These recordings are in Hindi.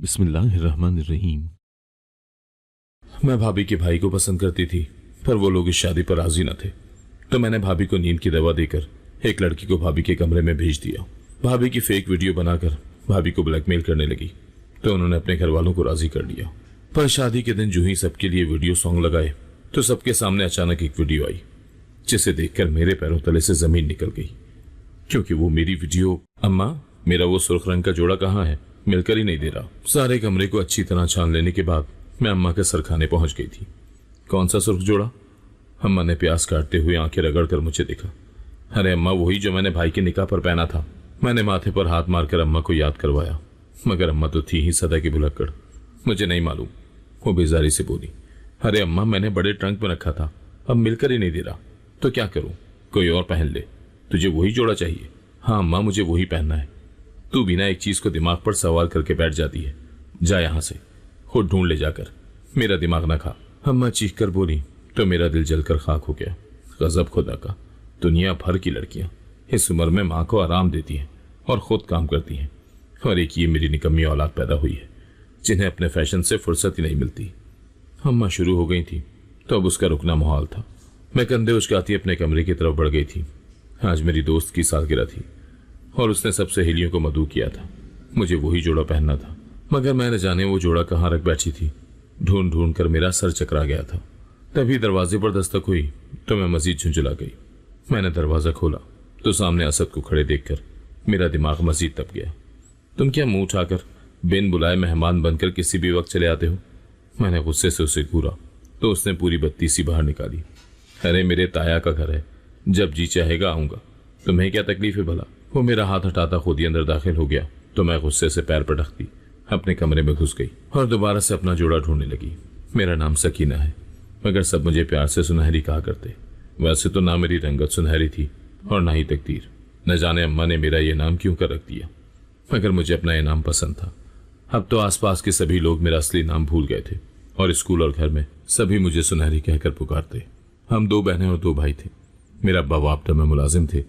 बिस्मिल्लाहिर्रहमानिर्रहीम। मैं भाभी के भाई को पसंद करती थी, पर वो लोग इस शादी पर राजी न थे, तो मैंने भाभी को नींद की दवा देकर एक लड़की को भाभी के कमरे में भेज दिया। भाभी की फेक वीडियो बनाकर भाभी को ब्लैकमेल करने लगी, तो उन्होंने अपने घर वालों को राजी कर लिया। पर शादी के दिन जो ही सबके लिए वीडियो सॉन्ग लगाए, तो सबके सामने अचानक एक वीडियो आई, जिसे देखकर मेरे पैरों तले से जमीन निकल गई, क्योंकि वो मेरी वीडियो। अम्मा, मेरा वो सुर्ख रंग का जोड़ा कहाँ है? मिलकर ही नहीं दे रहा। सारे कमरे को अच्छी तरह छान लेने के बाद मैं अम्मा के सर खाने पहुंच गई थी। कौन सा सुर्ख जोड़ा? अम्मा ने प्यास काटते हुए आंखें रगड़कर मुझे देखा। अरे अम्मा, वही जो मैंने भाई के निकाह पर पहना था। मैंने माथे पर हाथ मारकर अम्मा को याद करवाया, मगर अम्मा तो थी ही सदा की भुलक्कड़। मुझे नहीं मालूम, वो बेजारी से बोली। अरे अम्मा, मैंने बड़े ट्रंक में रखा था, अब मिलकर ही नहीं दे रहा, तो क्या करूं? कोई और पहन ले। तुझे वही जोड़ा चाहिए? हाँ अम्मा, मुझे वही पहनना है। तू बिना एक चीज को दिमाग पर सवाल करके बैठ जाती है। जा यहां से, खुद ढूंढ ले जाकर, मेरा दिमाग ना खा। अम्मा चीख कर बोली तो मेरा दिल जलकर खाक हो गया। गजब खुदा का, दुनिया भर की लड़कियां इस उम्र में माँ को आराम देती हैं और खुद काम करती हैं, और एक ये मेरी निकम्मी औलाद पैदा हुई है, जिन्हें अपने फैशन से फुर्सत ही नहीं मिलती। अम्मा शुरू हो गई थी तो अब उसका रुकना मुहाल था। मैं कंधे उचकाती अपने कमरे की तरफ बढ़ गई थी। आज मेरी दोस्त की सालगिरह थी और उसने सब सहेलियों को मदऊ किया था। मुझे वही जोड़ा पहनना था, मगर मैं न जाने वो जोड़ा कहाँ रख बैठी थी। ढूंढ ढूंढ कर मेरा सर चकरा गया था। तभी दरवाजे पर दस्तक हुई तो मैं मजीद झुंझुला गई। मैंने दरवाजा खोला तो सामने असद को खड़े देखकर मेरा दिमाग मजीद तप गया। तुम क्या मुंह उठाकर बिन बुलाए मेहमान बनकर किसी भी वक्त चले आते हो? मैंने गुस्से से उसे घूरा तो उसने पूरी बत्ती सी बाहर निकाली। अरे मेरे ताया का घर है, जब जी चाहेगा आऊंगा, तुम्हें क्या तकलीफ है भला? वो मेरा हाथ हटाता खुद ही अंदर दाखिल हो गया तो मैं गुस्से से पैर पटकती अपने कमरे में घुस गई और दोबारा से अपना जोड़ा ढूंढने लगी। मेरा नाम सकीना है, मगर सब मुझे प्यार से सुनहरी कहा करते। वैसे तो ना मेरी रंगत सुनहरी थी और ना ही तकदीर। न जाने अम्मा ने मेरा ये नाम क्यों कर रख दिया, मगर मुझे अपना ये नाम पसंद था। अब तो आसपास के सभी लोग मेरा असली नाम भूल गए थे और स्कूल और घर में सभी मुझे सुनहरी कहकर पुकारते। हम 2 बहनें और 2 भाई थे। मेरा अब्बा वापटा में मुलाजिम थे,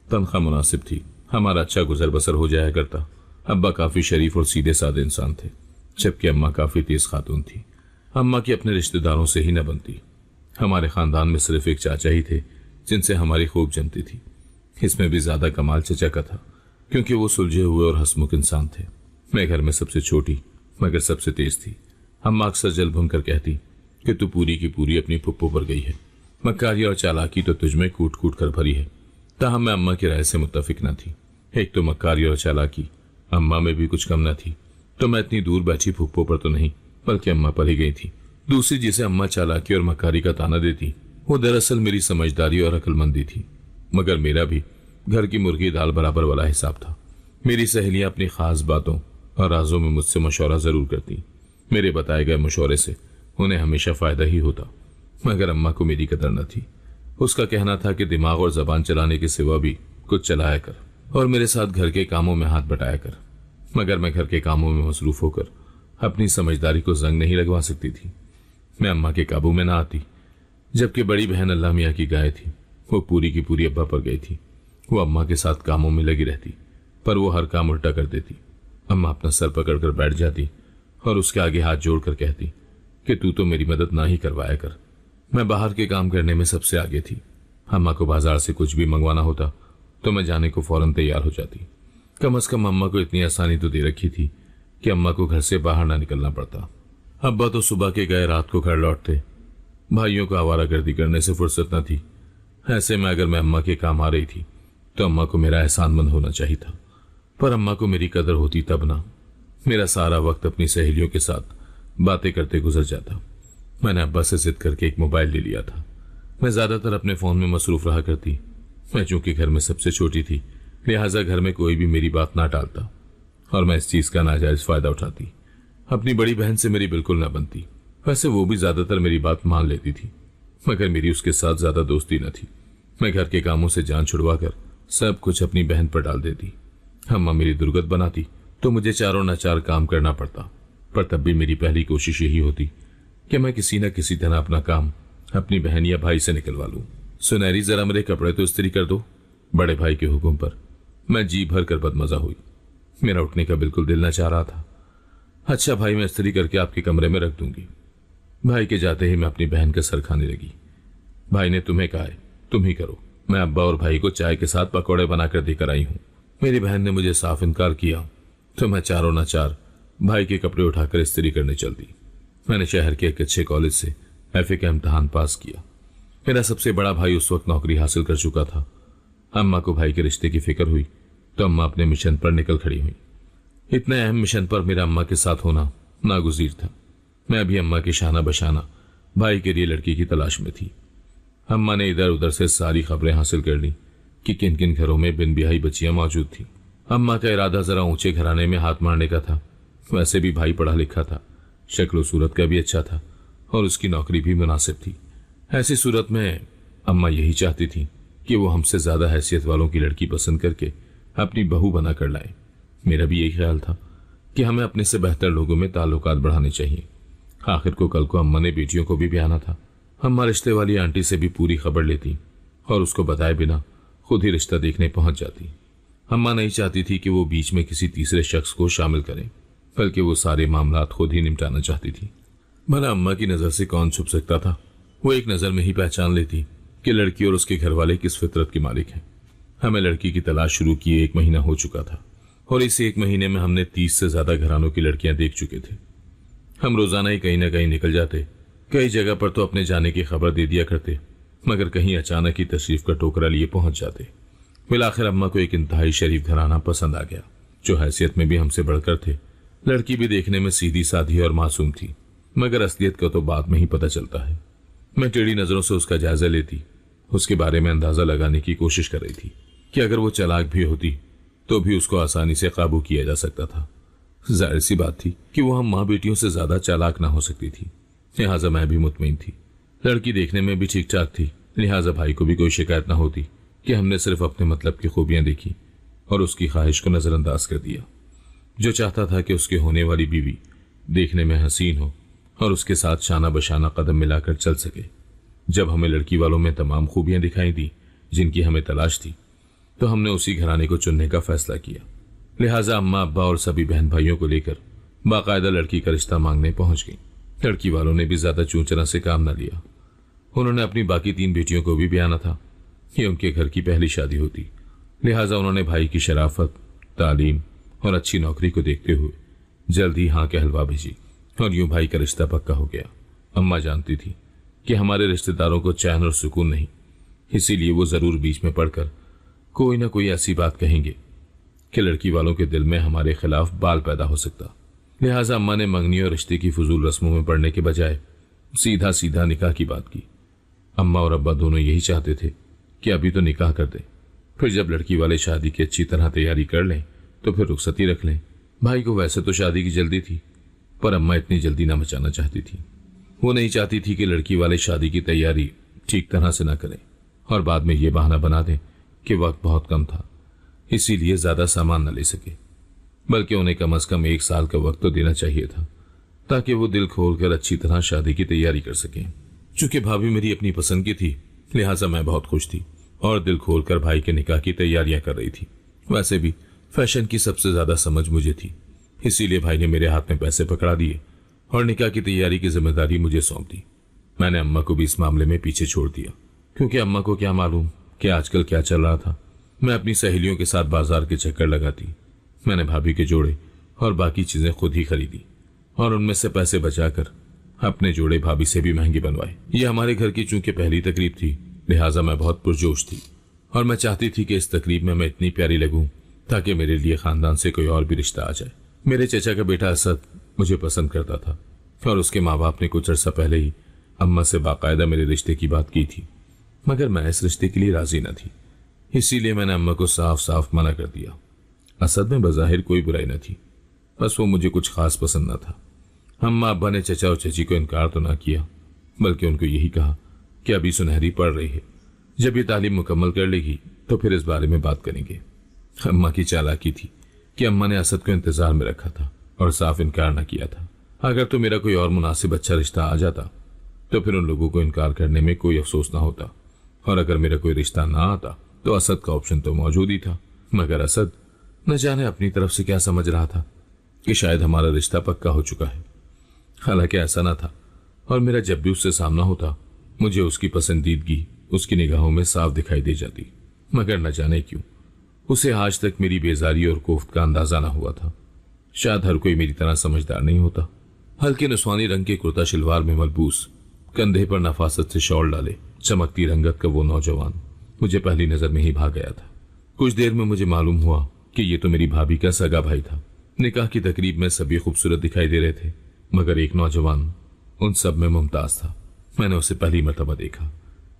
तनख्वाह मुनासिब थी, हमारा अच्छा गुजर बसर हो जाया करता। अब्बा काफी शरीफ और सीधे साधे इंसान थे, जबकि अम्मा काफी तेज खातून थी। अम्मा की अपने रिश्तेदारों से ही न बनती। हमारे खानदान में सिर्फ एक चाचा ही थे जिनसे हमारी खूब जमती थी। इसमें भी ज्यादा कमाल चचा का था, क्योंकि वो सुलझे हुए और हंसमुख इंसान थे। मैं घर में सबसे छोटी मगर सबसे तेज थी। अम्मा अक्सर जल भून कर कहती कि तू पूरी की पूरी अपनी फुप्पो पर गई है, मक्कारी और चालाकी तो तुझमें कूट कूट कर भरी है। ताहम मैं अम्मा की राय से मुत्तफिक न थी। एक तो मक्कारी और चालाकी अम्मा में भी कुछ कम न थी, तो मैं इतनी दूर बैठी फुप्पो पर तो नहीं बल्कि अम्मा पर ही गई थी। दूसरी जिसे अम्मा चालाकी और मक्कारी का ताना देती, वो दरअसल मेरी समझदारी और अक्लमंदी थी। मगर मेरा भी घर की मुर्गी दाल बराबर वाला हिसाब था। मेरी सहेलियां अपनी खास बातों और राजों में मुझसे मशवरा जरूर करती। मेरे बताए गए मशवरे से उन्हें हमेशा फायदा ही होता, मगर अम्मा को मेरी कदर न थी। उसका कहना था कि दिमाग और जबान चलाने के सिवा भी कुछ चलाया कर और मेरे साथ घर के कामों में हाथ बटाया कर। मगर मैं घर के कामों में मसरूफ होकर अपनी समझदारी को जंग नहीं लगवा सकती थी। मैं अम्मा के काबू में ना आती। जबकि बड़ी बहन अल्लाह मियाँ की गाय थी, वो पूरी की पूरी अब्बा पर गई थी। वो अम्मा के साथ कामों में लगी रहती, पर वो हर काम उल्टा कर देती। अम्मा अपना सर पकड़कर बैठ जाती और उसके आगे हाथ जोड़कर कहती कि तू तो मेरी मदद ना ही करवाया कर। मैं बाहर के काम करने में सबसे आगे थी। अम्मा को बाजार से कुछ भी मंगवाना होता तो मैं जाने को फौरन तैयार हो जाती। कम से कम अम्मा को इतनी आसानी तो दे रखी थी कि अम्मा को घर से बाहर ना निकलना पड़ता। अब्बा तो सुबह के गए रात को घर लौटते। भाइयों को आवारागर्दी करने से फुर्सत न थी। ऐसे में अगर मैं अम्मा के काम आ रही थी तो अम्मा को मेरा एहसानमंद होना चाहिए था, पर अम्मा को मेरी कदर होती तब ना। मेरा सारा वक्त अपनी सहेलियों के साथ बातें करते गुजर जाता। मैंने अब्बा से जिद करके एक मोबाइल ले लिया था। मैं ज्यादातर अपने फोन में मसरूफ रहा करती। मैं चूंकि घर में सबसे छोटी थी, लिहाजा घर में कोई भी मेरी बात ना टालता और मैं इस चीज का नाजायज फायदा उठाती। अपनी बड़ी बहन से मेरी बिल्कुल ना बनती। वैसे वो भी ज्यादातर मेरी बात मान लेती थी, मगर मेरी उसके साथ ज्यादा दोस्ती न थी। मैं घर के कामों से जान छुड़वा कर सब कुछ अपनी बहन पर डाल देती। अम्मा मेरी दुर्गत बनाती तो मुझे चारों न चार काम करना पड़ता, पर तब भी मेरी पहली कोशिश यही होती कि मैं किसी न किसी तरह अपना काम अपनी बहन या भाई से निकलवा लूं। सुनहरी, जरा मेरे कपड़े तो इस्त्री कर दो। बड़े भाई के हुक्म पर मैं जी भर कर बदमजा हुई। मेरा उठने का बिल्कुल दिल न चाह रहा था। अच्छा भाई, मैं इस्त्री करके आपके कमरे में रख दूंगी। भाई के जाते ही मैं अपनी बहन का सर खाने लगी। भाई ने तुम्हें कहा है, तुम ही करो। मैं अब्बा और भाई को चाय के साथ पकौड़े बनाकर देकर आई हूं। मेरी बहन ने मुझे साफ इनकार किया तो मैं चारों ना चार भाई के कपड़े उठाकर इस्त्री करने चल दी। मैंने शहर के एक अच्छे कॉलेज से एफए का इम्तहान पास किया। मेरा सबसे बड़ा भाई उस वक्त नौकरी हासिल कर चुका था। अम्मा को भाई के रिश्ते की फिक्र हुई तो अम्मा अपने मिशन पर निकल खड़ी हुई। इतने अहम मिशन पर मेरा अम्मा के साथ होना नागुज़ीर था। मैं भी अम्मा के शाना बशाना भाई के लिए लड़की की तलाश में थी। अम्मा ने इधर उधर से सारी खबरें हासिल कर ली कि किन किन घरों में बिन ब्याही बच्चियां मौजूद थी। अम्मा का इरादा जरा ऊंचे घराने में हाथ मारने का था। वैसे भी भाई पढ़ा लिखा था, शक्ल सूरत का भी अच्छा था और उसकी नौकरी भी मुनासिब थी। ऐसी सूरत में अम्मा यही चाहती थी कि वो हमसे ज्यादा हैसियत वालों की लड़की पसंद करके अपनी बहू बना कर लाए। मेरा भी यही ख्याल था कि हमें अपने से बेहतर लोगों में ताल्लुकात बढ़ाने चाहिए। आखिर को कल को अम्मा ने बेटियों को भी ब्याहना था। अम्मा रिश्ते वाली आंटी से भी पूरी खबर लेती और उसको बताए बिना खुद ही रिश्ता देखने पहुंच जाती। अम्मा नहीं चाहती थी कि वो बीच में किसी तीसरे शख्स को शामिल करें, बल्कि वो सारे मामलात खुद ही निपटाना चाहती थी। भला अम्मा की नजर से कौन छुप सकता था। वो एक नजर में ही पहचान लेती कि लड़की और उसके घर वाले किस फितरत के मालिक हैं। हमें लड़की की तलाश शुरू किए 1 महीना हो चुका था और इस 1 महीने में हमने 30 से ज्यादा घरानों की लड़कियां देख चुके थे। हम रोजाना ही कहीं ना कहीं निकल जाते। कई जगह पर तो अपने जाने की खबर दे दिया करते, मगर कहीं अचानक ही तशरीफ का टोकरा लिए पहुंच जाते। फिर आखिर अम्मा को एक इंतहाई शरीफ घराना पसंद आ गया, जो हैसियत में भी हमसे बढ़कर थे। लड़की भी देखने में सीधी साधी और मासूम थी, मगर असलियत का तो बाद में ही पता चलता है। मैं टेढ़ी नजरों से उसका जायजा लेती, उसके बारे में अंदाजा लगाने की कोशिश कर रही थी कि अगर वो चालाक भी होती तो भी उसको आसानी से काबू किया जा सकता था। जाहिर सी बात थी कि वो हम माँ बेटियों से ज्यादा चालाक ना हो सकती थी, लिहाजा मैं भी मुतमईन थी। लड़की देखने में भी ठीक ठाक थी, लिहाजा भाई को भी कोई शिकायत ना होती कि हमने सिर्फ अपने मतलब की खूबियां देखी और उसकी ख्वाहिश को नजरअंदाज कर दिया। जो चाहता था कि उसके होने वाली बीवी देखने में हसीन हो और उसके साथ शाना बशाना कदम मिलाकर चल सके। जब हमें लड़की वालों में तमाम खूबियां दिखाई दी जिनकी हमें तलाश थी, तो हमने उसी घराने को चुनने का फैसला किया। लिहाजा अम्मा अब्बा और सभी बहन भाइयों को लेकर बाकायदा लड़की का रिश्ता मांगने पहुंच गई। लड़की वालों ने भी ज्यादा चूंचना से काम न लिया। उन्होंने अपनी बाकी 3 बेटियों को भी ब्याहना था। ये उनके घर की पहली शादी होती, लिहाजा उन्होंने भाई की शराफत, तालीम और अच्छी नौकरी को देखते हुए जल्द ही हाँ कहलवा भेजी और यूं भाई का रिश्ता पक्का हो गया। अम्मा जानती थी कि हमारे रिश्तेदारों को चैन और सुकून नहीं, इसीलिए वो जरूर बीच में पड़कर कोई ना कोई ऐसी बात कहेंगे कि लड़की वालों के दिल में हमारे खिलाफ बाल पैदा हो सकता। लिहाजा अम्मा ने मंगनी और रिश्ते की फजूल रस्मों में पड़ने के बजाय सीधा सीधा निकाह की बात की। अम्मा और अब्बा दोनों यही चाहते थे कि अभी तो निकाह कर दें, फिर जब लड़की वाले शादी की अच्छी तरह तैयारी कर लें तो फिर रुखसती रख लें। भाई को वैसे तो शादी की जल्दी थी, पर अम्मा इतनी जल्दी ना मचाना चाहती थी। वो नहीं चाहती थी कि लड़की वाले शादी की तैयारी ठीक तरह से ना करें और बाद में ये बहाना बना दें कि वक्त बहुत कम था, इसीलिए ज्यादा सामान न ले सके। बल्कि उन्हें कम से कम 1 साल का वक्त तो देना चाहिए था, ताकि वो दिल खोलकर अच्छी तरह शादी की तैयारी कर सकें। चूंकि भाभी मेरी अपनी पसंद की थी, लिहाजा मैं बहुत खुश थी और दिल खोलकर भाई के निकाह की तैयारियां कर रही थी। वैसे भी फैशन की सबसे ज्यादा समझ मुझे थी, इसीलिए भाई ने मेरे हाथ में पैसे पकड़ा दिए और निकाह की तैयारी की जिम्मेदारी मुझे सौंप दी। मैंने अम्मा को भी इस मामले में पीछे छोड़ दिया, क्योंकि अम्मा को क्या मालूम कि आजकल क्या चल रहा था। मैं अपनी सहेलियों के साथ बाजार के चक्कर लगाती। मैंने भाभी के जोड़े और बाकी चीजें खुद ही खरीदी और उनमें से पैसे बचाकर अपने जोड़े भाभी से भी महंगे बनवाए। ये हमारे घर की चूंकि पहली तकरीब थी, लिहाजा मैं बहुत पुरजोश थी और मैं चाहती थी कि इस तकरीब में मैं इतनी प्यारी लगूं ताकि मेरे लिए खानदान से कोई और भी रिश्ता आ जाए। मेरे चचा का बेटा असद मुझे पसंद करता था और उसके माँ बाप ने कुछ अर्सा पहले ही अम्मा से बाकायदा मेरे रिश्ते की बात की थी, मगर मैं इस रिश्ते के लिए राजी न थी। इसीलिए मैंने अम्मा को साफ साफ मना कर दिया। असद में बज़ाहिर कोई बुराई न थी, बस वो मुझे कुछ खास पसंद न था। अम्मा अब्बा ने चचा और चची को इनकार तो ना किया, बल्कि उनको यही कहा कि अभी सुनहरी पढ़ रही है, जब ये तालीम मुकम्मल कर लेगी तो फिर इस बारे में बात करेंगे। अम्मा की चालाकी थी कि अम्मा ने असद को इंतजार में रखा था और साफ इनकार न किया था। अगर तो मेरा कोई और मुनासिब अच्छा रिश्ता आ जाता तो फिर उन लोगों को इनकार करने में कोई अफसोस ना होता, और अगर मेरा कोई रिश्ता ना आता तो असद का ऑप्शन तो मौजूद ही था। मगर असद न जाने अपनी तरफ से क्या समझ रहा था कि शायद हमारा रिश्ता पक्का हो चुका है। हालांकि ऐसा ना था, और मेरा जब भी उससे सामना होता मुझे उसकी पसंदीदगी उसकी निगाहों में साफ दिखाई दे जाती। मगर न जाने क्यों उसे आज तक मेरी बेजारी और कोफ्त का अंदाजा न हुआ था। शायद हर कोई मेरी तरह समझदार नहीं होता। हल्के नस्वानी रंग के कुर्ता शलवार में मलबूस, कंधे पर नफासत से शॉल डाले, चमकती रंगत का वो नौजवान मुझे पहली नजर में ही भाग गया था। कुछ देर में मुझे मालूम हुआ कि ये तो मेरी भाभी का सगा भाई था। निकाह की तकरीब में सभी खूबसूरत दिखाई दे रहे थे, मगर एक नौजवान उन सब में मुमताज था। मैंने उसे पहली मर्तबा देखा।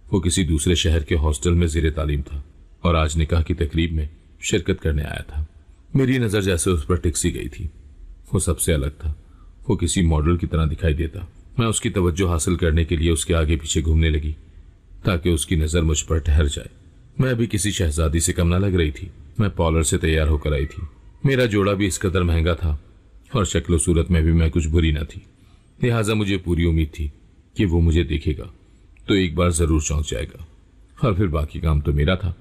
वो किसी दूसरे शहर के हॉस्टल में ज़ेरे तालीम था और आज निकाह की तकरीब में शिरकत करने आया था। मेरी नज़र जैसे उस पर टिकसी गई थी। वो सबसे अलग था। वो किसी मॉडल की तरह दिखाई देता। मैं उसकी तवज्जो हासिल करने के लिए उसके आगे पीछे घूमने लगी ताकि उसकी नज़र मुझ पर ठहर जाए। मैं अभी किसी शहजादी से कम न लग रही थी। मैं पार्लर से तैयार होकर आई थी। मेरा जोड़ा भी इस कदर महंगा था और शक्ल सूरत में भी मैं कुछ बुरी न थी। लिहाजा मुझे पूरी उम्मीद थी कि वो मुझे देखेगा तो एक बार जरूर चौंक जाएगा, और फिर बाकी काम तो मेरा था।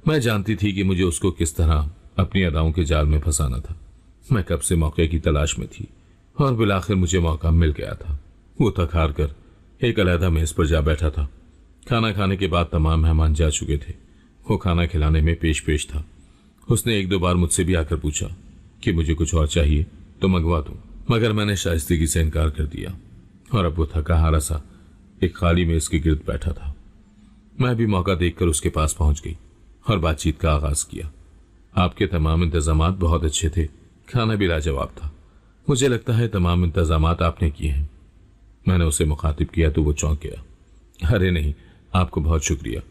मैं जानती थी कि मुझे उसको किस तरह अपनी अदाओं के जाल में फंसाना था। मैं कब से मौके की तलाश में थी और बिलाखिर मुझे मौका मिल गया था। वो थक हार कर एक अलहदा मेज पर जा बैठा था। खाना खाने के बाद तमाम मेहमान जा चुके थे। वो खाना खिलाने में पेश था। उसने एक दो बार मुझसे भी आकर पूछा कि मुझे कुछ और चाहिए तो मंगवा दूं, मगर मैंने शाइस्तगी से इनकार कर दिया और अब वो थका हारा सा एक खाली मेज के गिर्द बैठा था। मैं भी मौका देखकर उसके पास पहुंच गई और बातचीत का आगाज किया। आपके तमाम इंतजामात बहुत अच्छे थे, खाना भी लाजवाब था। मुझे लगता है तमाम इंतजामात आपने किए हैं। मैंने उसे मुखातिब किया तो वो चौंक गया। अरे नहीं, आपको बहुत शुक्रिया,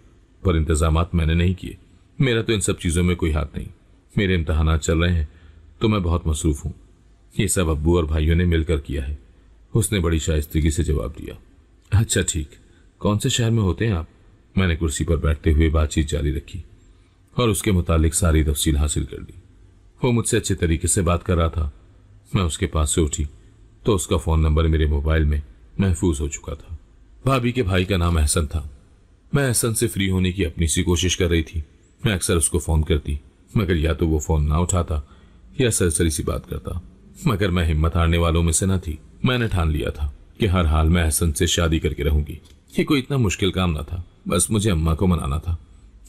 पर इंतजामात मैंने नहीं किए। मेरा तो इन सब चीज़ों में कोई हाथ नहीं। मेरे इम्तहानात चल रहे हैं तो मैं बहुत मसरूफ हूँ। ये सब अब्बू और भाइयों ने मिलकर किया है। उसने बड़ी शाइस्तगी से जवाब दिया। अच्छा ठीक, कौन से शहर में होते हैं आप? मैंने कुर्सी पर बैठते हुए बातचीत जारी रखी और उसके मुतालिक सारी तफसील हासिल कर ली। वो मुझसे अच्छे तरीके से बात कर रहा था। मैं उसके पास से उठी तो उसका फ़ोन नंबर मेरे मोबाइल में महफूज हो चुका था। भाभी के भाई का नाम एहसन था। मैं एहसन से फ्री होने की अपनी सी कोशिश कर रही थी। मैं अक्सर उसको फ़ोन करती, मगर या तो वो फ़ोन ना उठाता या सरसरी सी बात करता। मगर मैं हिम्मत हारने वालों में से न थी। मैंने ठान लिया था कि हर हाल में एहसन से शादी करके रहूंगी। ये कोई इतना मुश्किल काम ना था, बस मुझे अम्मा को मनाना था।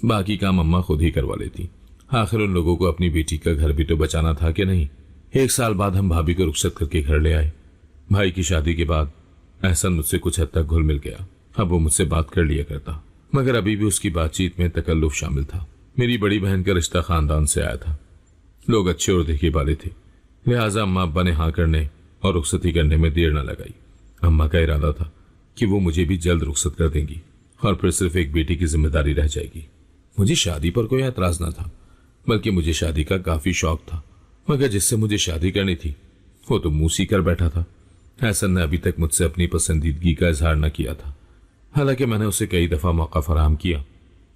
बाकी काम अम्मा खुद ही करवा लेती। आखिर उन लोगों को अपनी बेटी का घर भी तो बचाना था कि नहीं। 1 साल बाद हम भाभी को रुखसत करके घर ले आए। भाई की शादी के बाद एहसन मुझसे कुछ हद तक घुल मिल गया। अब वो मुझसे बात कर लिया करता, मगर अभी भी उसकी बातचीत में तकल्लुफ शामिल था। मेरी बड़ी बहन का रिश्ता खानदान से आया था। लोग अच्छे और देखिए वाले थे, लिहाजा अम्मा अब्बा ने हाँ करने और रुखसती करने में देर न लगाई। अम्मा का इरादा था कि वो मुझे भी जल्द रुखसत कर देंगी और फिर सिर्फ एक बेटी की जिम्मेदारी रह जाएगी। मुझे शादी पर कोई एतराज न था, बल्कि मुझे शादी का काफी शौक था। मगर जिससे मुझे शादी करनी थी वो तो मुंह सी कर बैठा था। एहसन ने अभी तक मुझसे अपनी पसंदीदगी का इजहार न किया था। हालांकि मैंने उसे कई दफा मौका फराहम किया,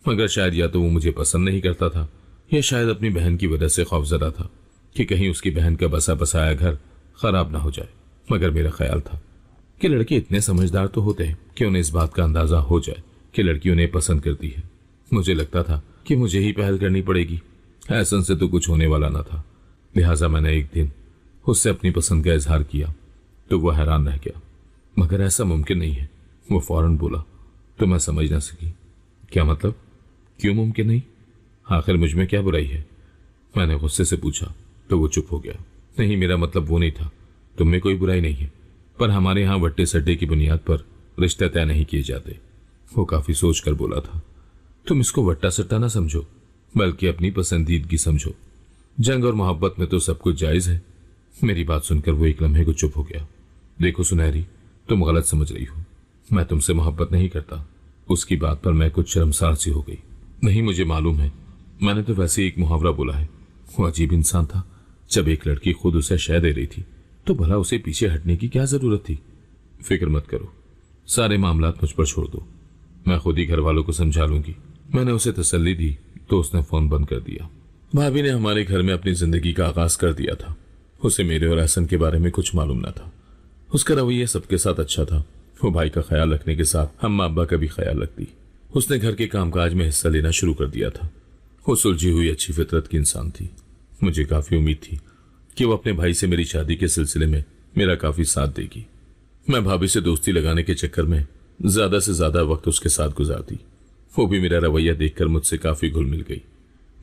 मगर शायद या तो वो मुझे पसंद नहीं करता था या शायद अपनी बहन की वजह से खौफजदा था कि कहीं उसकी बहन का बसा बसाया घर खराब ना हो जाए। मगर मेरा ख्याल था कि लड़के इतने समझदार तो होते हैं कि उन्हें इस बात का अंदाजा हो जाए कि लड़की उन्हें पसंद करती है। मुझे लगता था कि मुझे ही पहल करनी पड़ेगी। एहसन से तो कुछ होने वाला न था। लिहाजा मैंने एक दिन उससे अपनी पसंद का इजहार किया तो वह हैरान रह गया। मगर ऐसा मुमकिन नहीं है, वो फौरन बोला। तो मैं समझ ना सकी। क्या मतलब? क्यों मुमकिन नहीं? आखिर मुझ में क्या बुराई है? मैंने गुस्से से पूछा तो वो चुप हो गया। नहीं, मेरा मतलब वो नहीं था। तुम में कोई बुराई नहीं है, पर हमारे यहाँ वट्टे सड्डे की बुनियाद पर रिश्ते तय नहीं किए जाते। वो काफी सोच कर बोला था। तुम इसको वट्टा सट्टा ना समझो, बल्कि अपनी पसंदीदगी समझो। जंग और मोहब्बत में तो सब कुछ जायज है। मेरी बात सुनकर वो एक लम्हे को चुप हो गया। देखो सुनहरी, तुम गलत समझ रही हो। मैं तुमसे मोहब्बत नहीं करता। उसकी बात पर मैं कुछ शर्मसार सी हो गई। नहीं, मुझे मालूम है, मैंने तो वैसे एक मुहावरा बोला है। वो अजीब इंसान था। जब एक लड़की खुद उसे शय दे रही थी तो भला उसे पीछे हटने की क्या जरूरत थी? फिक्र मत करो, सारे मामलात मुझ पर छोड़ दो, मैं खुद ही घर वालों को समझा लूंगी। मैंने उसे तसल्ली दी तो उसने फोन बंद कर दिया। भाभी ने हमारे घर में अपनी जिंदगी का आगाज कर दिया था। उसे मेरे और एहसन के बारे में कुछ मालूम न था। उसका रवैया सबके साथ अच्छा था। वो भाई का ख्याल रखने के साथ अम्मा अब्बा का भी ख्याल रखती। उसने घर के कामकाज में हिस्सा लेना शुरू कर दिया था। वो सुलझी हुई अच्छी फितरत की इंसान थी। मुझे काफी उम्मीद थी कि वो अपने भाई से मेरी शादी के सिलसिले में मेरा काफी साथ देगी। मैं भाभी से दोस्ती लगाने के चक्कर में ज्यादा से ज्यादा वक्त उसके साथ गुजारती। वो भी मेरा रवैया देखकर मुझसे काफी घुल मिल गई।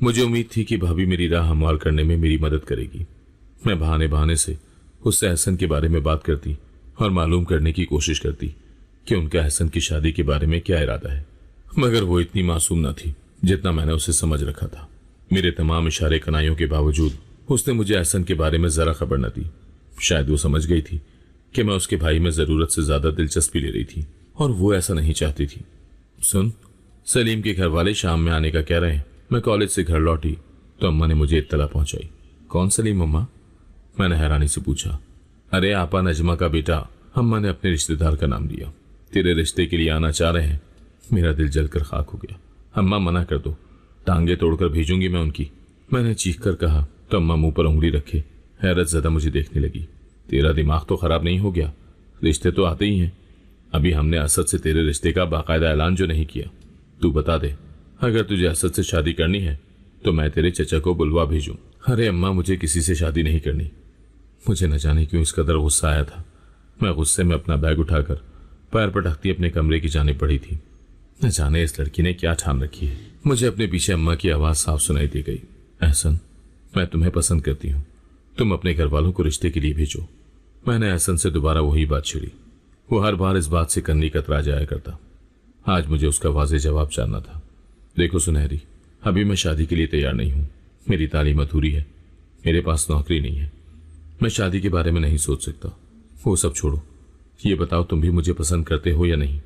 मुझे उम्मीद थी कि भाभी मेरी राह हमवार करने में मेरी मदद करेगी। मैं बहाने बहाने से उससे एहसन के बारे में बात करती और मालूम करने की कोशिश करती कि उनका एहसन की शादी के बारे में क्या इरादा है, मगर वो इतनी मासूम न थी जितना मैंने उसे समझ रखा था। मेरे तमाम इशारे कनाइयों के बावजूद उसने मुझे एहसन के बारे में जरा खबर न दी। शायद वो समझ गई थी कि मैं उसके भाई में जरूरत से ज्यादा दिलचस्पी ले रही थी और वो ऐसा नहीं चाहती थी। सुन, सलीम के घर वाले शाम में आने का कह रहे हैं। मैं कॉलेज से घर लौटी तो अम्मा ने मुझे इत्तला पहुंचाई। कौन सलीम अम्मा? मैंने हैरानी से पूछा। अरे आपा नजमा का बेटा, अम्मा ने अपने रिश्तेदार का नाम दिया। तेरे रिश्ते के लिए आना चाह रहे हैं। मेरा दिल जलकर खाक हो गया। अम्मा मना कर दो, टांगे तोड़कर भेजूंगी मैं उनकी। मैंने चीख कर कहा तो अम्मा मुंह पर उंगली रखे हैरत ज्यादा मुझे देखने लगी। तेरा दिमाग तो खराब नहीं हो गया? रिश्ते तो आते ही हैं। अभी हमने असद से तेरे रिश्ते का बाकायदा ऐलान जो नहीं किया। तू बता दे, अगर तुझे असद से शादी करनी है तो मैं तेरे चचा को बुलवा भेजूं। अरे अम्मा, मुझे किसी से शादी नहीं करनी। मुझे न जाने क्यों इस कदर गुस्सा आया था। मैं गुस्से में अपना बैग उठाकर पैर पटकती अपने कमरे की जाने पड़ी थी। न जाने इस लड़की ने क्या ठान रखी है। मुझे अपने पीछे अम्मा की आवाज साफ सुनाई दी गई। एहसन, मैं तुम्हें पसंद करती हूँ। तुम अपने घर वालों को रिश्ते के लिए भेजो। मैंने एहसन से दोबारा वही बात छिड़ी। वो हर बार इस बात से कन्नी कतरा जाया करता। आज मुझे उसका वाज़ेह जवाब जानना था। देखो सुनहरी, अभी मैं शादी के लिए तैयार नहीं हूँ। मेरी तालीम अधूरी है, मेरे पास नौकरी नहीं है। मैं शादी के बारे में नहीं सोच सकता। वो सब छोड़ो, ये बताओ तुम भी मुझे पसंद करते हो या नहीं?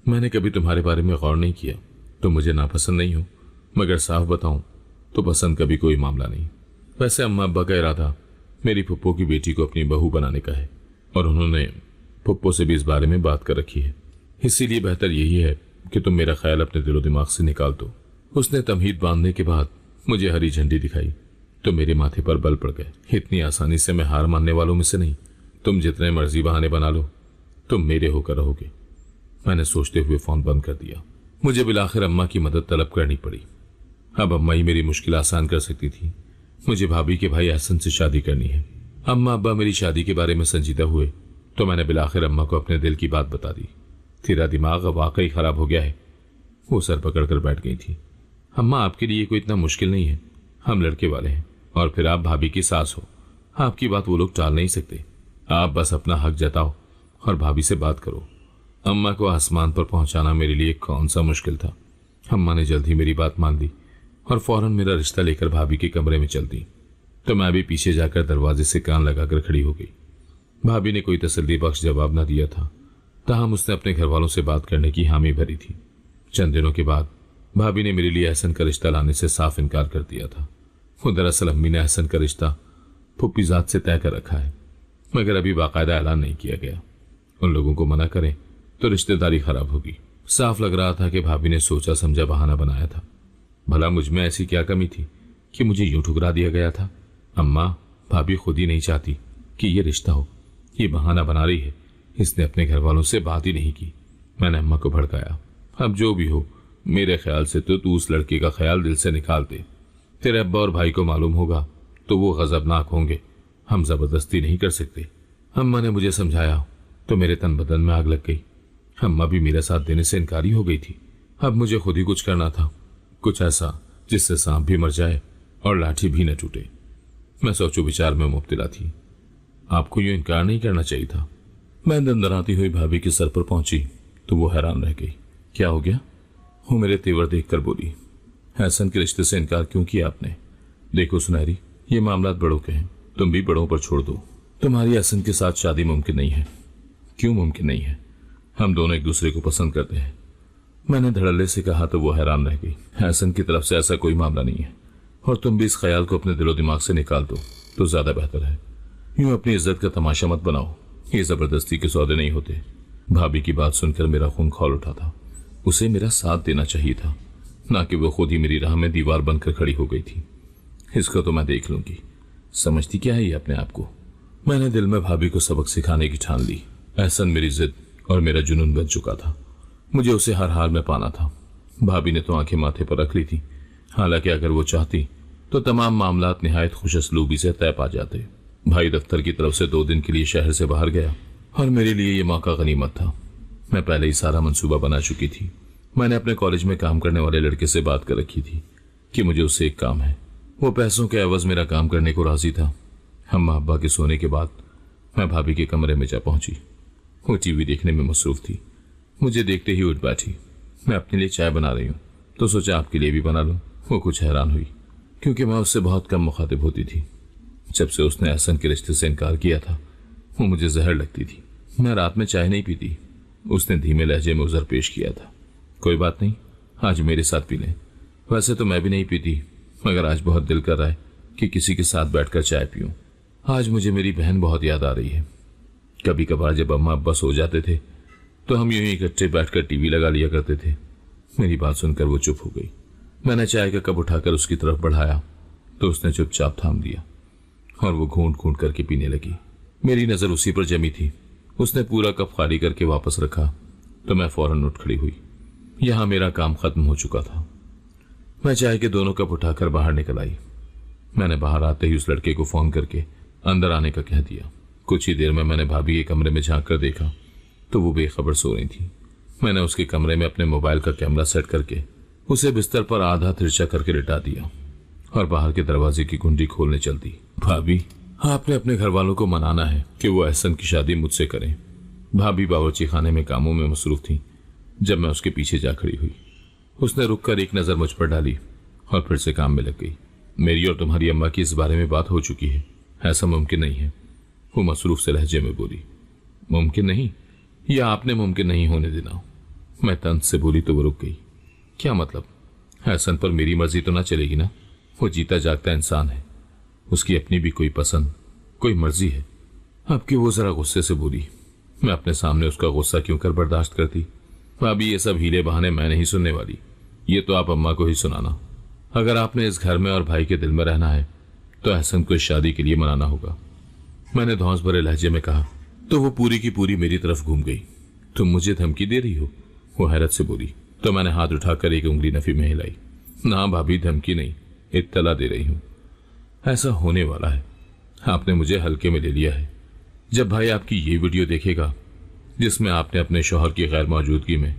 मैंने कभी तुम्हारे बारे में गौर नहीं किया। तुम मुझे नापसंद नहीं हो, मगर साफ बताऊं तो पसंद का भी कोई मामला नहीं। वैसे अम्मा अब्बा का इरादा मेरी फुप्पो की बेटी को अपनी बहू बनाने का है और उन्होंने फुप्पो से भी इस बारे में बात कर रखी है। इसीलिए बेहतर यही है कि तुम मेरा ख्याल अपने दिलो दिमाग से निकाल दो। उसने तमहीद बांधने के बाद मुझे हरी झंडी दिखाई तो मेरे माथे पर बल पड़ गए। इतनी आसानी से मैं हार मानने वालों में से नहीं। तुम जितने मर्जी बहाने बना लो, तुम मेरे होकर रहोगे। मैंने सोचते हुए फोन बंद कर दिया। मुझे बिलाखिर अम्मा की मदद तलब करनी पड़ी। अब अम्मा ही मेरी मुश्किल आसान कर सकती थी। मुझे भाभी के भाई एहसन से शादी करनी है। अम्मा अब्बा मेरी शादी के बारे में संजीदा हुए तो मैंने बिलाखिर अम्मा को अपने दिल की बात बता दी। तेरा दिमाग अब वाकई खराब हो गया है। वो सर पकड़कर बैठ गई थी। अम्मा, आपके लिए कोई इतना मुश्किल नहीं है। हम लड़के वाले हैं और फिर आप भाभी की सास हो। आपकी बात वो लोग टाल नहीं सकते। आप बस अपना हक जताओ और भाभी से बात करो। अम्मा को आसमान पर पहुंचाना मेरे लिए कौन सा मुश्किल था। अम्मा ने जल्द ही मेरी बात मान ली और फौरन मेरा रिश्ता लेकर भाभी के कमरे में चल दी। तो मैं भी पीछे जाकर दरवाजे से कान लगाकर खड़ी हो गई। भाभी ने कोई तसल्ली बख्श जवाब न दिया था, ताहम उसने अपने घर वालों से बात करने की हामी भरी थी। चंद दिनों के बाद भाभी ने मेरे लिए एहसन का रिश्ता लाने से साफ इनकार कर दिया था। वो दरअसल अम्मी ने एहसन का रिश्ता फुप्पीजात से तय कर रखा है, मगर अभी बाकायदा ऐलान नहीं किया गया। उन लोगों को मना करें तो रिश्तेदारी खराब होगी। साफ लग रहा था कि भाभी ने सोचा समझा बहाना बनाया था। भला मुझ में ऐसी क्या कमी थी कि मुझे यूं ठुकरा दिया गया था? अम्मा, भाभी खुद ही नहीं चाहती कि ये रिश्ता हो। ये बहाना बना रही है। इसने अपने घर वालों से बात ही नहीं की। मैंने अम्मा को भड़काया। अब जो भी हो, मेरे ख्याल से तो तू उस लड़के का ख्याल दिल से निकाल दे। तेरे अब्बा और भाई को मालूम होगा तो वो गजबनाक होंगे। हम जबरदस्ती नहीं कर सकते। अम्मा ने मुझे समझाया तो मेरे तन बदन में आग लग गई। अम्मा भी मेरा साथ देने से इनकारी हो गई थी। अब मुझे खुद ही कुछ करना था, कुछ ऐसा जिससे सांप भी मर जाए और लाठी भी न टूटे। मैं सोचो विचार में मुब्तला थी। आपको यूं इनकार नहीं करना चाहिए था। मैं दंदराती हुई भाभी के सर पर पहुंची तो वो हैरान रह गई। क्या हो गया? वो मेरे तेवर देखकर बोली, एहसन के रिश्ते से इनकार क्यों किया आपने? देखो सुनहरी, ये मामला बड़ों के हैं, तुम भी बड़ों पर छोड़ दो। तुम्हारी एहसन के साथ शादी मुमकिन नहीं है। क्यों मुमकिन नहीं है? हम दोनों एक दूसरे को पसंद करते हैं। मैंने धड़ल्ले से कहा तो वो हैरान रह गई। एहसन की तरफ से ऐसा कोई मामला नहीं है और तुम भी इस ख्याल को अपने दिलो दिमाग से निकाल दो तो ज्यादा बेहतर है। यूं अपनी इज्जत का तमाशा मत बनाओ। ये जबरदस्ती के सौदे नहीं होते। भाभी की बात सुनकर मेरा खून खौल उठा था। उसे मेरा साथ देना चाहिए था, ना कि वो खुद ही मेरी राह में दीवार बनकर खड़ी हो गई थी। इसको तो मैं देख लूंगी। समझती क्या है ये अपने आप को? मैंने दिल में भाभी को सबक सिखाने की ठान ली। एहसन मेरी जिद और मेरा जुनून बन चुका था। मुझे उसे हर हाल में पाना था। भाभी ने तो आंखें माथे पर रख ली थी। हालांकि अगर वो चाहती तो तमाम मामलात निहायत खुशअस्लूबी से तय पा जाते। भाई दफ्तर की तरफ से 2 दिन के लिए शहर से बाहर गया और मेरे लिए ये मौका गनीमत था। मैं पहले ही सारा मंसूबा बना चुकी थी। मैंने अपने कॉलेज में काम करने वाले लड़के से बात कर रखी थी कि मुझे उससे एक काम है। वो पैसों के एवज मेरा काम करने को राजी था। अम्मा अब्बा के सोने के बाद मैं भाभी के कमरे में जा पहुंची। वो टीवी देखने में मसरूफ थी। मुझे देखते ही उठ बैठी। मैं अपने लिए चाय बना रही हूँ तो सोचा आपके लिए भी बना लूं। वो कुछ हैरान हुई क्योंकि मैं उससे बहुत कम मुखातिब होती थी। जब से उसने एहसन के रिश्ते से इनकार किया था वो मुझे जहर लगती थी। मैं रात में चाय नहीं पीती। उसने धीमे लहजे में उज़र पेश किया था। कोई बात नहीं, आज मेरे साथ पी लें। वैसे तो मैं भी नहीं पीती, मगर आज बहुत दिल कर रहा है कि किसी के साथ बैठकर चाय पीऊं। आज मुझे मेरी बहन बहुत याद आ रही है। कभी कभार जब अम्मा अब्बा सो जाते थे तो हम यूं ही इकट्ठे बैठकर टीवी लगा लिया करते थे। मेरी बात सुनकर वो चुप हो गई। मैंने चाय का कप उठाकर उसकी तरफ बढ़ाया तो उसने चुपचाप थाम दिया और वो घूंट घूंट करके पीने लगी। मेरी नजर उसी पर जमी थी। उसने पूरा कप खाली करके वापस रखा तो मैं फौरन उठ खड़ी हुई। यहां मेरा काम खत्म हो चुका था। मैं चाय के दोनों कप उठाकर बाहर निकल आई। मैंने बाहर आते ही उस लड़के को फोन करके अंदर आने का कह दिया। कुछ ही देर में मैंने भाभी के कमरे में झांक कर देखा तो वो बेखबर सो रही थी। मैंने उसके कमरे में अपने मोबाइल का कैमरा सेट करके उसे बिस्तर पर आधा तिरछा करके लिटा दिया और बाहर के दरवाजे की कुंडी खोलने चल दी। भाभी, आपने अपने घर वालों को मनाना है कि वो एहसन की शादी मुझसे करें। भाभी बावर्ची खाने में कामों में मसरूफ थी जब मैं उसके पीछे जा खड़ी हुई। उसने रुक कर एक नजर मुझ पर डाली और फिर से काम में लग गई। मेरी और तुम्हारी अम्मा की इस बारे में बात हो चुकी है, ऐसा मुमकिन नहीं है। वो मसरूफ से लहजे में बोली। मुमकिन नहीं या आपने मुमकिन नहीं होने देना? मैं तंज से बोली तो वो रुक गई। क्या मतलब? एहसन पर मेरी मर्जी तो ना चलेगी ना? वो जीता जागता इंसान है, उसकी अपनी भी कोई पसंद कोई मर्जी है। अब कि वो जरा गुस्से से बोली। मैं अपने सामने उसका गुस्सा क्यों कर बर्दाश्त करती? भाभी, ये सब हीले बहाने मैं नहीं सुनने वाली। ये तो आप अम्मा को ही सुनाना। अगर आपने इस घर में और भाई के दिल में रहना है तो एहसन को इस शादी के लिए मनाना होगा। मैंने धौंस भरे लहजे में कहा तो वो पूरी की पूरी मेरी तरफ घूम गई। तुम मुझे धमकी दे रही हो? वो हैरत से बोली। तो मैंने हाथ उठाकर एक उंगली नफी में हिलाई। ना भाभी, धमकी नहीं, इत्तला दे रही हूं। ऐसा होने वाला है। आपने मुझे हल्के में ले लिया है। जब भाई आपकी ये वीडियो देखेगा जिसमें आपने अपने शौहर की गैर मौजूदगी में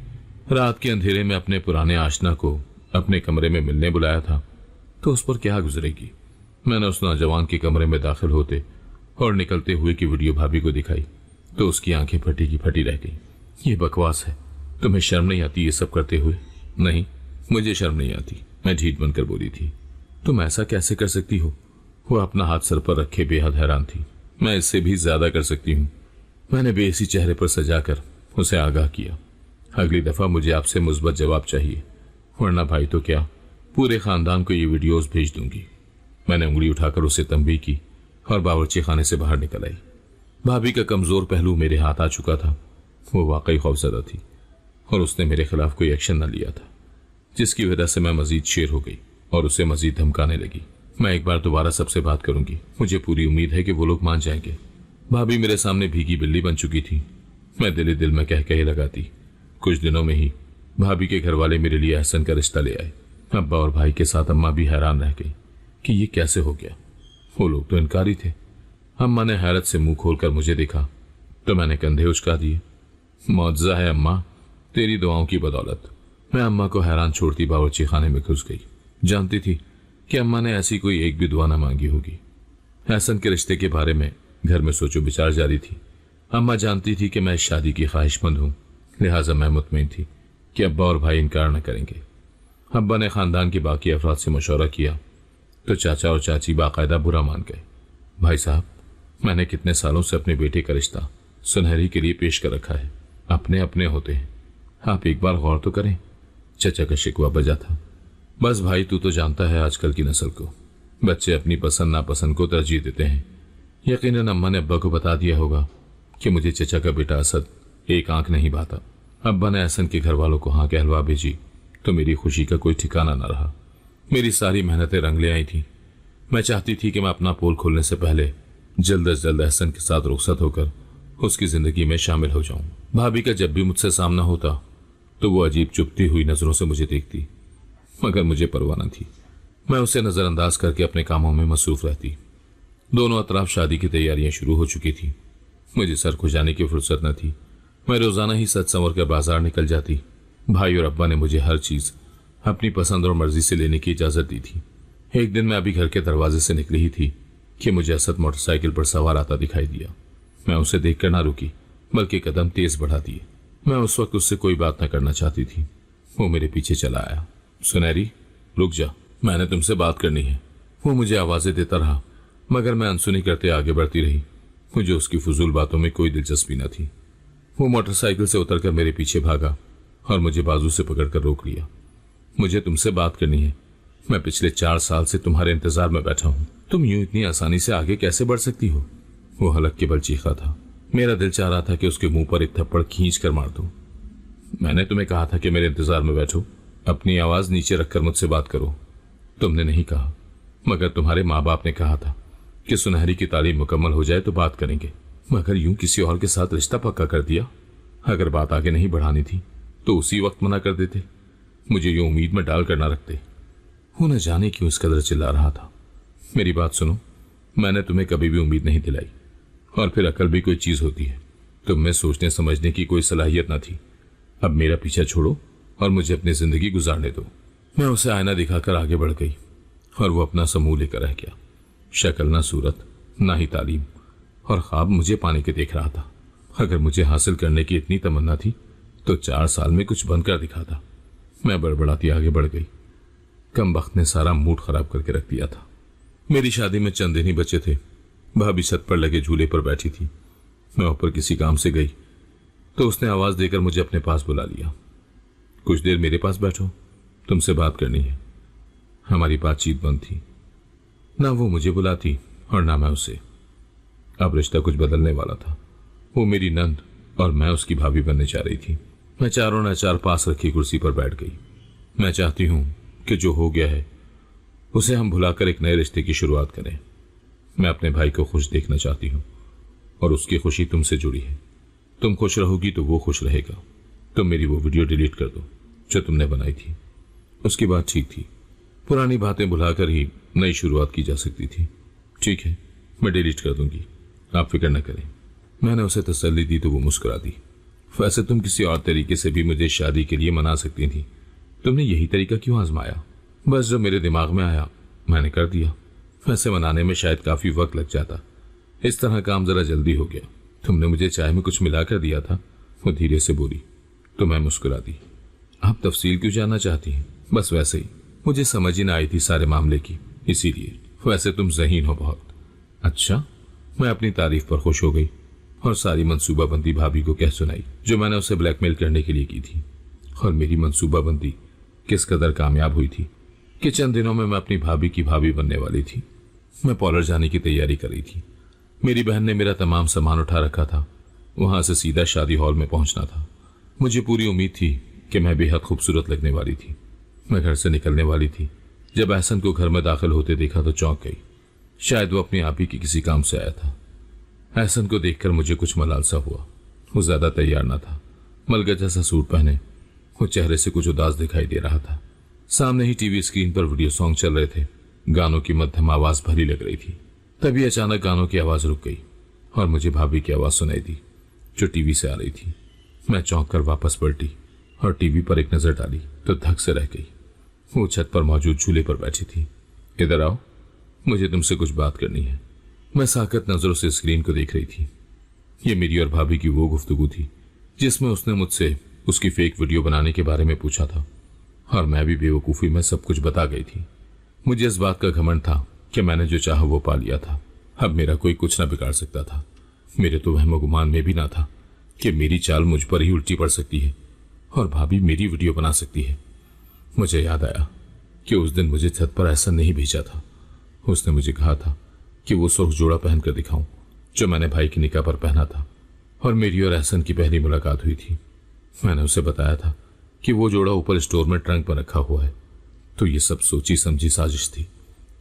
रात के अंधेरे में अपने पुराने आशना को अपने कमरे में मिलने बुलाया था तो उस पर क्या गुजरेगी? मैंने उस नौजवान के कमरे में दाखिल होते और निकलते हुए की वीडियो भाभी को दिखाई तो उसकी आंखें फटी की फटी रह गई। ये बकवास है। तुम्हें शर्म नहीं आती ये सब करते हुए? नहीं, मुझे शर्म नहीं आती, मैं ढीठ बनकर बोली थी। तुम ऐसा कैसे कर सकती हो? वो अपना हाथ सर पर रखे बेहद हैरान थी। मैं इससे भी ज्यादा कर सकती हूँ। मैंने बेइसी चेहरे पर सजाकर उसे आगाह किया। अगली दफा मुझे आपसे मुस्बत जवाब चाहिए, वरना भाई तो क्या, पूरे खानदान को ये वीडियोस भेज दूंगी। मैंने उंगली उठाकर उसे तंबीह की और बावर्ची खाने से बाहर निकल आई। भाभी का कमजोर पहलू मेरे हाथ आ चुका था। वो वाकई खौफजदा थी और उसने मेरे खिलाफ कोई एक्शन न लिया था, जिसकी वजह से मैं मजीद शेर हो गई और उसे मजीद धमकाने लगी। मैं एक बार दोबारा सबसे बात करूंगी, मुझे पूरी उम्मीद है कि वो लोग मान जाएंगे। भाभी मेरे सामने भीगी बिल्ली बन चुकी थी। मैं दिल दिल में कह कहे लगाती। कुछ दिनों में ही भाभी के घर वाले मेरे लिए एहसन का रिश्ता ले आए। अब्बा और भाई के साथ अम्मा भी हैरान रह गई कि ये कैसे हो गया। वो लोग तो इनकारी थे। अम्मा ने हैरत से मुंह खोलकर मुझे देखा तो मैंने कंधे उचका दिए। मुआवजा है अम्मा, तेरी दुआओं की बदौलत। मैं अम्मा को हैरान छोड़ती बावर्ची खाने में घुस गई। जानती थी कि अम्मा ने ऐसी कोई एक भी दुआ न मांगी होगी। एहसन के रिश्ते के बारे में घर में सोचो विचार जारी थी। अम्मा जानती थी कि मैं इस शादी की ख्वाहिशमंद हूं, लिहाजा मैं मुतमईन थी कि अब्बा और भाई इनकार न करेंगे। अब्बा ने खानदान के बाकी अफराद से मशवरा किया तो चाचा और चाची बाकायदा बुरा मान गए। भाई साहब, मैंने कितने सालों से अपने बेटे का रिश्ता सुनहरी के लिए पेश कर रखा है। अपने अपने होते हैं, आप एक बार गौर तो करें। चचा का शिकवा बजा था। बस भाई, तू तो जानता है आजकल की नस्ल को, बच्चे अपनी पसंद नापसंद को तरजीह देते हैं। यकीनन अम्मा ने अब्बा को बता दिया होगा कि मुझे चचा का बेटा असद एक आंख नहीं भाता। अब्बा ने एहसन के घर वालों को हाँ कहलवा भेजी तो मेरी खुशी का कोई ठिकाना न रहा। मेरी सारी मेहनतें रंग ले आई थी। मैं चाहती थी कि मैं अपना पोल खोलने से पहले जल्द अज जल्द एहसन के साथ रुखसत होकर उसकी जिंदगी में शामिल हो जाऊं। भाभी का जब भी मुझसे सामना होता तो वो अजीब चुभती हुई नजरों से मुझे देखती, मगर मुझे परवाह न थी। मैं उसे नजरअंदाज करके अपने कामों में मसरूफ रहती। दोनों अतराफ शादी की तैयारियां शुरू हो चुकी थी। मुझे सर खुजाने की फुर्सत न थी। मैं रोजाना ही सच संवर कर बाजार निकल जाती। भाई और अब्बा ने मुझे हर चीज अपनी पसंद और मर्जी से लेने की इजाजत दी थी। एक दिन मैं अभी घर के दरवाजे से निकली ही थी कि मुझे असद मोटरसाइकिल पर सवार आता दिखाई दिया। मैं उसे देखकर ना रुकी, बल्कि कदम तेज बढ़ा दिए। मैं उस वक्त उससे कोई बात न करना चाहती थी। वो मेरे पीछे चला आया। सुनहरी, रुक जा, मैंने तुमसे बात करनी है। वो मुझे आवाजें देता रहा, मगर मैं अनसुनी करते आगे बढ़ती रही। मुझे उसकी फजूल बातों में कोई दिलचस्पी न थी। वो मोटरसाइकिल से उतरकर मेरे पीछे भागा और मुझे बाजू से पकड़कर रोक लिया। मुझे तुमसे बात करनी है। मैं पिछले 4 साल से तुम्हारे इंतजार में बैठा हूं। तुम यूं इतनी आसानी से आगे कैसे बढ़ सकती हो? वो हलक के बल चीखा था। मेरा दिल चाह रहा था कि उसके मुंह पर एक थप्पड़ खींच कर मार दूं। मैंने तुम्हें कहा था कि मेरे इंतजार में बैठो। अपनी आवाज नीचे रखकर मुझसे बात करो। तुमने नहीं कहा, मगर तुम्हारे माँ बाप ने कहा था कि सुनहरी की तालीम मुकम्मल हो जाए तो बात करेंगे। मगर यूं किसी और के साथ रिश्ता पक्का कर दिया। अगर बात आगे नहीं बढ़ानी थी तो उसी वक्त मना कर देते। मुझे यूं उम्मीद में डाल कर ना रखते। वो न जाने क्यों इस कदर चिल्ला रहा था। मेरी बात सुनो, मैंने तुम्हें कभी भी उम्मीद नहीं दिलाई। और फिर अकल भी कोई चीज होती है। तुम में सोचने समझने की कोई सलाहियत न थी। अब मेरा पीछा छोड़ो और मुझे अपनी जिंदगी गुजारने दो। मैं उसे आईना दिखाकर आगे बढ़ गई और वो अपना समूह लेकर रह गया। शक्ल ना सूरत, ना ही तालीम, और ख्वाब मुझे पाने के देख रहा था। अगर मुझे हासिल करने की इतनी तमन्ना थी तो 4 साल में कुछ बनकर दिखाता। मैं बड़बड़ाती आगे बढ़ गई। कम वक्त ने सारा मूड खराब करके रख दिया था। मेरी शादी में चंद दिन ही बचे थे। भाभी छत पर लगे झूले पर बैठी थी। मैं ऊपर किसी काम से गई तो उसने आवाज देकर मुझे अपने पास बुला लिया। कुछ देर मेरे पास बैठो, तुमसे बात करनी है। हमारी बातचीत बंद थी। ना वो मुझे बुलाती और ना मैं उसे। अब रिश्ता कुछ बदलने वाला था। वो मेरी नंद और मैं उसकी भाभी बनने जा रही थी। मैं चारों नाचार पास रखी कुर्सी पर बैठ गई। मैं चाहती हूं कि जो हो गया है उसे हम भुलाकर एक नए रिश्ते की शुरुआत करें। मैं अपने भाई को खुश देखना चाहती हूं और उसकी खुशी तुमसे जुड़ी है। तुम खुश रहोगी तो वो खुश रहेगा। तुम मेरी वो वीडियो डिलीट कर दो जो तुमने बनाई थी। उसकी बात ठीक थी। पुरानी बातें भुलाकर ही नई शुरुआत की जा सकती थी। ठीक है, मैं डिलीट कर दूंगी, आप फिक्र न करें। मैंने उसे तसल्ली दी तो वो मुस्कुरा दी। वैसे तुम किसी और तरीके से भी मुझे शादी के लिए मना सकती थी। तुमने यही तरीका क्यों आजमाया? बस जो मेरे दिमाग में आया मैंने कर दिया। वैसे मनाने में शायद काफी वक्त लग जाता। इस तरह काम जरा जल्दी हो गया। तुमने मुझे चाय में कुछ मिला कर दिया था, वो धीरे से बोली। तो मैं मुस्कुरा दी। आप तफसील क्यों जानना चाहती हैं? बस वैसे ही, मुझे समझ ही ना आई थी सारे मामले की, इसीलिए। वैसे तुम ज़हीन हो बहुत। अच्छा, मैं अपनी तारीफ पर खुश हो गई और सारी मंसूबाबंदी भाभी को कह सुनाई जो मैंने उसे ब्लैकमेल करने के लिए की थी। और मेरी मंसूबाबंदी किस कदर कामयाब हुई थी कि चंद दिनों में मैं अपनी भाभी की भाभी बनने वाली थी। मैं पॉलर जाने की तैयारी कर रही थी। मेरी बहन ने मेरा तमाम सामान उठा रखा था। वहां से सीधा शादी हॉल में पहुंचना था। मुझे पूरी उम्मीद थी कि मैं बेहद खूबसूरत लगने वाली थी। मैं घर से निकलने वाली थी। जब एहसन को घर में दाखिल होते देखा तो चौंक गई। शायद वो अपनी आप ही की किसी काम से आया था। एहसन को देखकर मुझे कुछ मलाल सा हुआ। वो ज्यादा तैयार ना था। मलका जैसा सूट पहने वो चेहरे से कुछ उदास दिखाई दे रहा था। सामने ही टीवी स्क्रीन पर वीडियो सॉन्ग चल रहे थे। गानों की मध्यम आवाज भरी लग रही थी। तभी अचानक गानों की आवाज रुक गई और मुझे भाभी की आवाज सुनाई दी जो टीवी से आ रही थी। मैं चौंक कर वापस पलटी और टीवी पर एक नजर डाली तो धक से रह गई। वो छत पर मौजूद झूले पर बैठी थी। इधर आओ, मुझे तुमसे कुछ बात करनी है। मैं साकत नजरों से स्क्रीन को देख रही थी। ये मेरी और भाभी की वो गुफ्तगू थी जिसमें उसने मुझसे उसकी फेक वीडियो बनाने के बारे में पूछा था और मैं भी बेवकूफी में सब कुछ बता गई थी। मुझे इस बात का घमंड था कि मैंने जो चाहा वो पा लिया था। अब मेरा कोई कुछ ना बिगाड़ सकता था। मेरे तो वहम गुमान में भी ना था कि मेरी चाल मुझ पर ही उल्टी पड़ सकती है और भाभी मेरी वीडियो बना सकती है। मुझे याद आया कि उस दिन मुझे छत पर ऐसा नहीं भेजा था। उसने मुझे कहा था कि वो सुर्ख जोड़ा पहनकर दिखाऊं जो मैंने भाई की निकाह पर पहना था और मेरी और एहसन की पहली मुलाकात हुई थी। मैंने उसे बताया था कि वो जोड़ा ऊपर स्टोर में ट्रंक पर रखा हुआ है। तो ये सब सोची समझी साजिश थी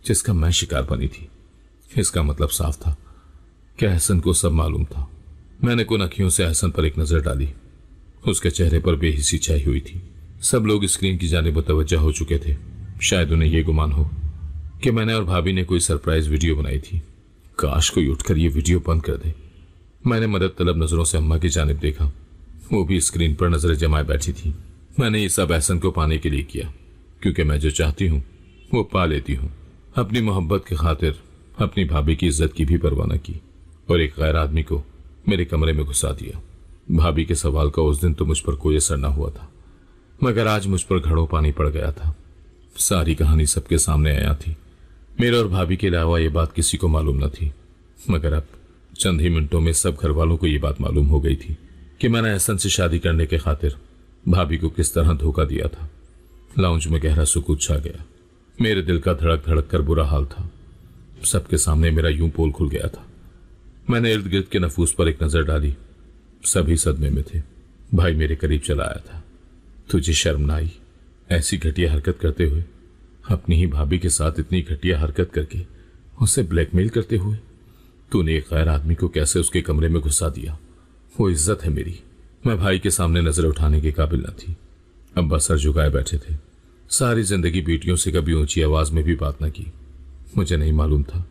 जिसका मैं शिकार बनी थी। इसका मतलब साफ था कि एहसन को सब मालूम था। मैंने कुन अखियों से एहसन पर एक नजर डाली। उसके चेहरे पर बेहिसी छाई हुई थी। सब लोग स्क्रीन की जानिब मुतवज्जह हो चुके थे। शायद उन्हें यह गुमान हो कि मैंने और भाभी ने कोई सरप्राइज वीडियो बनाई थी। काश कोई उठकर ये वीडियो बंद कर दे। मैंने मदद तलब नजरों से अम्मा की जानिब देखा। वो भी स्क्रीन पर नजरें जमाए बैठी थी। मैंने ये सब एहसन को पाने के लिए किया, क्योंकि मैं जो चाहती हूँ वो पा लेती हूँ। अपनी मोहब्बत की खातिर अपनी भाभी की इज्जत की भी परवाह न की और एक गैर आदमी को मेरे कमरे में घुसा दिया। भाभी के सवाल का उस दिन तो मुझ पर कोई असर न हुआ था, मगर आज मुझ पर घड़ों पानी पड़ गया था। सारी कहानी सबके सामने आया थी। मेरे और भाभी के अलावा ये बात किसी को मालूम न थी, मगर अब चंद ही मिनटों में सब घर वालों को ये बात मालूम हो गई थी कि मैंने एहसन से शादी करने के खातिर भाभी को किस तरह धोखा दिया था। लाउंज में गहरा सुकूत छा गया। मेरे दिल का धड़क धड़क कर बुरा हाल था। सबके सामने मेरा यूं पोल खुल गया था। मैंने इर्द गिर्द के नफूस पर एक नजर डाली। सभी सदमे में थे। भाई मेरे करीब चला आया था। तुझे शर्म न आई ऐसी घटिया हरकत करते हुए? अपनी ही भाभी के साथ इतनी घटिया हरकत करके उसे ब्लैकमेल करते हुए तूने एक गैर आदमी को कैसे उसके कमरे में घुसा दिया? वो इज्जत है मेरी। मैं भाई के सामने नजर उठाने के काबिल न थी। अब्बा सर झुकाए बैठे थे। सारी जिंदगी बेटियों से कभी ऊंची आवाज में भी बात न की। मुझे नहीं मालूम था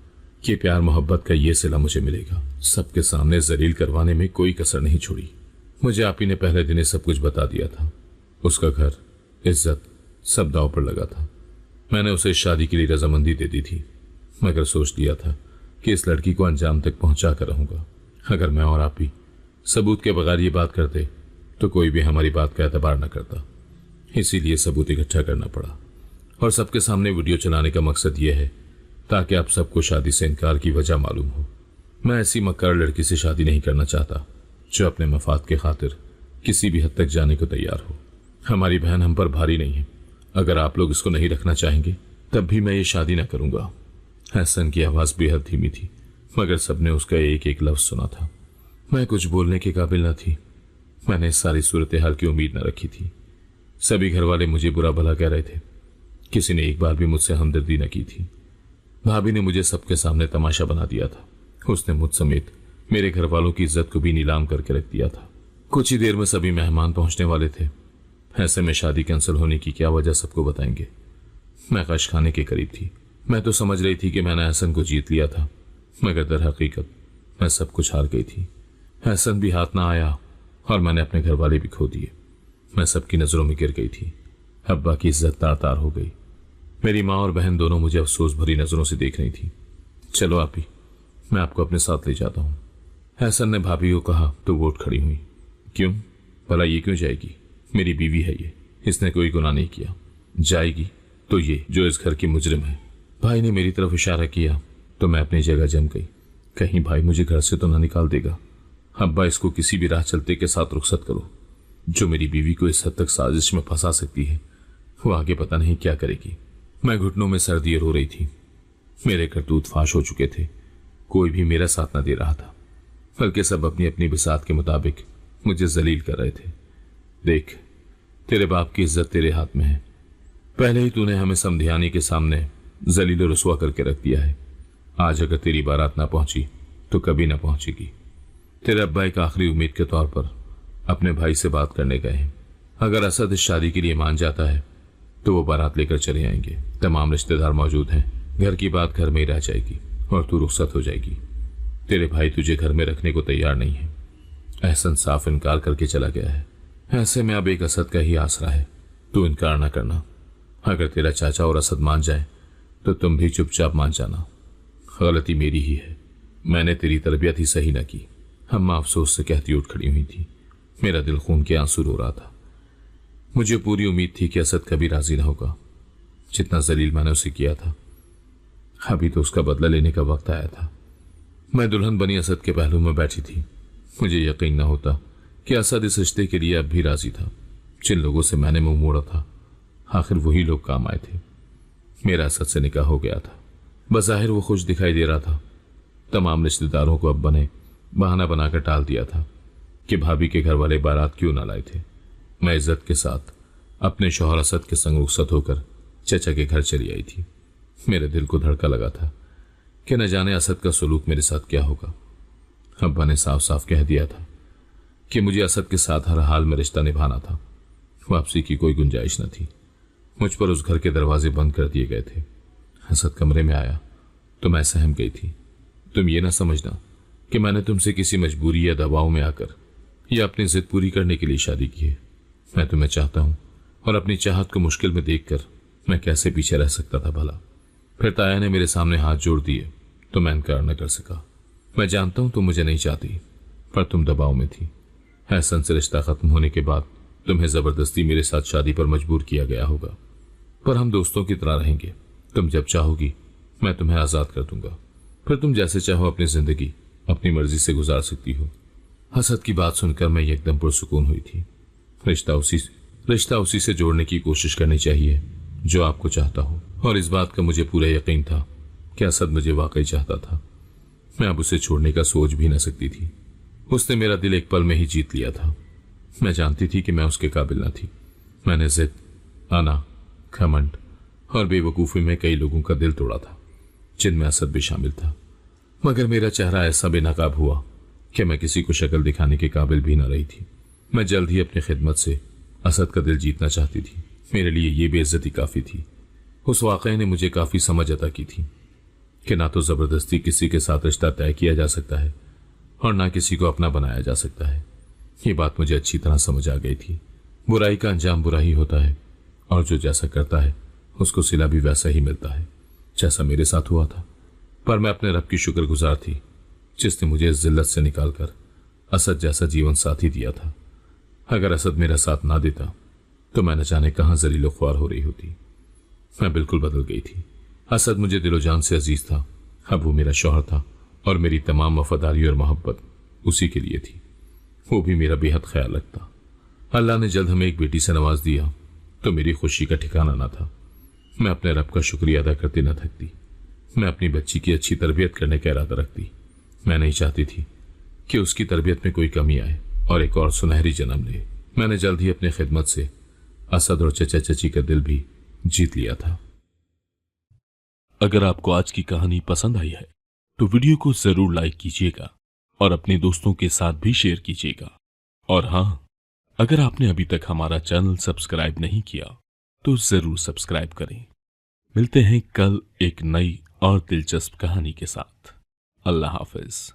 कि प्यार मोहब्बत का ये सिला मुझे मिलेगा। सबके सामने जलील करवाने में कोई कसर नहीं छोड़ी। मुझे आप ही ने पहले दिन सब कुछ बता दिया था। उसका घर, इज्जत सब दांव पर लगा था। मैंने उसे शादी के लिए रजामंदी दे दी थी, मगर सोच लिया था कि इस लड़की को अंजाम तक पहुंचा कर रहूंगा। अगर मैं और आप ही सबूत के बगैर ये बात करते तो कोई भी हमारी बात का एतबार न करता। इसीलिए सबूत इकट्ठा करना पड़ा और सबके सामने वीडियो चलाने का मकसद यह है ताकि आप सबको शादी से इनकार की वजह मालूम हो। मैं ऐसी मक्कार लड़की से शादी नहीं करना चाहता जो अपने मफाद के खातिर किसी भी हद तक जाने को तैयार हो। हमारी बहन हम पर भारी नहीं है। अगर आप लोग इसको नहीं रखना चाहेंगे तब भी मैं ये शादी न करूंगा। एहसन की आवाज बेहद धीमी थी, मगर सबने उसका एक एक लफ्ज सुना था। मैं कुछ बोलने के काबिल न थी। मैंने इस सारी सूरत हाल की उम्मीद न रखी थी। सभी घर वाले मुझे बुरा भला कह रहे थे। किसी ने एक बार भी मुझसे हमदर्दी न की थी। भाभी ने मुझे सबके सामने तमाशा बना दिया था। उसने मुझ समेत मेरे घर वालों की इज्जत को भी नीलाम करके रख दिया था। कुछ ही देर में सभी मेहमान पहुंचने वाले थे। ऐसे में शादी कैंसिल होने की क्या वजह सबको बताएंगे। मैं कश खाने के करीब थी। मैं तो समझ रही थी कि मैंने एहसन को जीत लिया था, मगर दर हकीकत मैं सब कुछ हार गई थी। एहसन भी हाथ ना आया और मैंने अपने घर वाले भी खो दिए। मैं सबकी नजरों में गिर गई थी। अब्बा की इज्जत तार तार हो गई। मेरी माँ और बहन दोनों मुझे अफसोस भरी नजरों से देख रही थी। चलो आप ही, मैं आपको अपने साथ ले जाता हूँ। एहसन ने भाभी को कहा तो वो उठ खड़ी हुई। क्यों? भला ये क्यों जाएगी? मेरी बीवी है ये, इसने कोई गुनाह नहीं किया। जाएगी तो ये जो इस घर की मुजरिम है। भाई ने मेरी तरफ इशारा किया तो मैं अपनी जगह जम गई। कहीं भाई मुझे घर से तो ना निकाल देगा। अब्बा, इसको किसी भी राह चलते के साथ रुखसत करो। जो मेरी बीवी को इस हद तक साजिश में फंसा सकती है, वो आगे पता नहीं क्या करेगी। मैं घुटनों में सर दिए रो रही थी। मेरे करतूत फाश हो चुके थे। कोई भी मेरा साथ न दे रहा था, बल्कि सब अपनी अपनी बिसात के मुताबिक मुझे जलील कर रहे थे। देख, तेरे बाप की इज्जत तेरे हाथ में है। पहले ही तूने हमें समधियानी के सामने जलील रुसवा करके रख दिया है। आज अगर तेरी बारात ना पहुंची तो कभी ना पहुंचेगी। तेरे अब्बा एक आखिरी उम्मीद के तौर पर अपने भाई से बात करने गए हैं। अगर असद इस शादी के लिए मान जाता है तो वो बारात लेकर चले आएंगे। तमाम रिश्तेदार मौजूद हैं। घर की बात घर में ही रह जाएगी और तू रुखसत हो जाएगी। तेरे भाई तुझे घर में रखने को तैयार नहीं है। एहसन साफ इनकार करके चला गया है। ऐसे में अब एक असद का ही आसरा है। तू इनकार ना करना। अगर तेरा चाचा और असद मान जाए तो तुम भी चुपचाप मान जाना। गलती मेरी ही है। मैंने तेरी तरबियत ही सही न की। अम्मा अफसोस से कहती उठ खड़ी हुई थी। मेरा दिल खून के आंसू रो रहा था। मुझे पूरी उम्मीद थी कि असद कभी राजी न होगा। जितना जलील मैंने उसे किया था, अभी तो उसका बदला लेने का वक्त आया था। मैं दुल्हन बनी असद के पहलू में बैठी थी। मुझे यकीन न होता कि असद इस रिश्ते के लिए अब भी राजी था। जिन लोगों से मैंने मुंह मोड़ा था, आखिर वही लोग काम आए थे। मेरा असद से निकाह हो गया था। बज़ाहिर वो खुश दिखाई दे रहा था। तमाम रिश्तेदारों को अब्बा ने बहाना बनाकर टाल दिया था कि भाभी के घर वाले बारात क्यों ना लाए थे। मैं इज्जत के साथ अपने शौहर असद के संग रुखसत होकर चचा के घर चली आई थी। मेरे दिल को धड़का लगा था कि न जाने असद का सलूक मेरे साथ क्या होगा। अब्बा ने साफ साफ कह दिया था कि मुझे असद के साथ हर हाल में रिश्ता निभाना था। वापसी की कोई गुंजाइश न थी। मुझ पर उस घर के दरवाजे बंद कर दिए गए थे। असद कमरे में आया तो मैं सहम गई थी। तुम ये ना समझना कि मैंने तुमसे किसी मजबूरी या दबाव में आकर या अपनी जिद पूरी करने के लिए शादी की है। मैं तुम्हें चाहता हूं और अपनी चाहत को मुश्किल में देखकर मैं कैसे पीछे रह सकता था भला। फिर ताया ने मेरे सामने हाथ जोड़ दिए तो मैं इनकार न कर सका। मैं जानता हूं तुम मुझे नहीं चाहती, पर तुम दबाव में थी। एहसन से रिश्ता खत्म होने के बाद तुम्हें जबरदस्ती मेरे साथ शादी पर मजबूर किया गया होगा, पर हम दोस्तों की तरह रहेंगे। तुम जब चाहोगी मैं तुम्हें आजाद कर दूंगा, फिर तुम जैसे चाहो अपनी जिंदगी अपनी मर्जी से गुजार सकती हो। असद की बात सुनकर मैं एकदम पुरसुकून हुई थी। रिश्ता उसी से जोड़ने की कोशिश करनी चाहिए जो आपको चाहता हो, और इस बात का मुझे पूरा यकीन था कि असद मुझे वाकई चाहता था। मैं अब उसे छोड़ने का सोच भी न सकती थी। उसने मेरा दिल एक पल में ही जीत लिया था। मैं जानती थी कि मैं उसके काबिल न थी। मैंने जिद, आना, घमंड और बेवकूफ़ी में कई लोगों का दिल तोड़ा था, जिनमें असद भी शामिल था। मगर मेरा चेहरा ऐसा बेनकाब हुआ कि मैं किसी को शक्ल दिखाने के काबिल भी न रही थी। मैं जल्द ही अपनी खिदमत से असद का दिल जीतना चाहती थी। मेरे लिए ये बेइज्जती काफ़ी थी। उस वाक़ये ने मुझे काफ़ी समझ अता की थी कि ना तो ज़बरदस्ती किसी के साथ रिश्ता तय किया जा सकता है और ना किसी को अपना बनाया जा सकता है। ये बात मुझे अच्छी तरह समझ आ गई थी। बुराई का अंजाम बुरा ही होता है, और जो जैसा करता है उसको सिला भी वैसा ही मिलता है, जैसा मेरे साथ हुआ था। पर मैं अपने रब की शुक्रगुजार थी जिसने मुझे इस जिल्लत से निकालकर असद जैसा जीवन साथी दिया था। अगर असद मेरा साथ ना देता तो मैं न जाने कहां जलीलो ख्वार हो रही होती। मैं बिल्कुल बदल गई थी। असद मुझे दिलो जान से अजीज था। अब वो मेरा शौहर था और मेरी तमाम वफादारी और मोहब्बत उसी के लिए थी। वो भी मेरा बेहद ख्याल रखता। अल्लाह ने जल्द हमें एक बेटी से नवाज दिया तो मेरी खुशी का ठिकाना न था। मैं अपने रब का शुक्रिया अदा करते न थकती। मैं अपनी बच्ची की अच्छी तरबियत करने का इरादा रखती। मैं नहीं चाहती थी कि उसकी तरबियत में कोई कमी आए और एक और सुनहरी जन्म ले। मैंने जल्द ही अपनी खिदमत से असद और चचा चची का दिल भी जीत लिया था। अगर आपको आज की कहानी पसंद आई है तो वीडियो को जरूर लाइक कीजिएगा और अपने दोस्तों के साथ भी शेयर कीजिएगा। और हाँ, अगर आपने अभी तक हमारा चैनल सब्सक्राइब नहीं किया तो जरूर सब्सक्राइब करें। मिलते हैं कल एक नई और दिलचस्प कहानी के साथ। अल्लाह हाफिज।